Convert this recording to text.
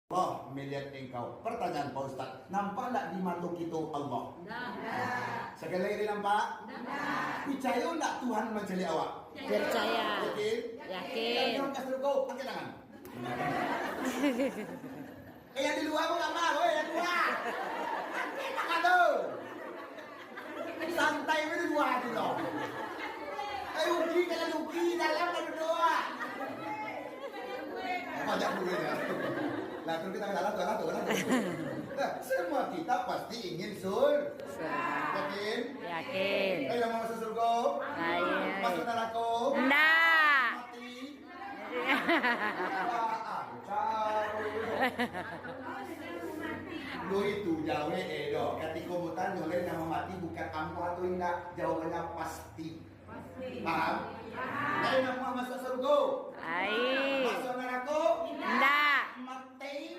Allah melihat engkau. Pertanyaan Pak Ustaz, nampak tak di makhluk itu Allah? Nah. Sekali lagi nampak? Percaya tak Tuhan mencari awak? Percaya. Yakin? Yakin. Yang kasih kau, angkat tangan. Yang di luar pun tak mau, yang luar. Angkat tangan tu. Santai pun di luar tu loh. Uji kalau uji dalam kan berdoa. Banyak dulu ya. Nah, terus kita dalam. Nah, semua kita pasti ingin surga. Yakin? Yakin. Yang mau masuk surga? Ayo. Masuk neraka? Ndak. Mati? Lu itu jauh dok. Ketika mutan nyoleh nama mati bukan ampuh atau indah. Jawabannya pasti. Paham? Ayo nak mau masuk surga? Ayo. Masuk neraka? Ndak.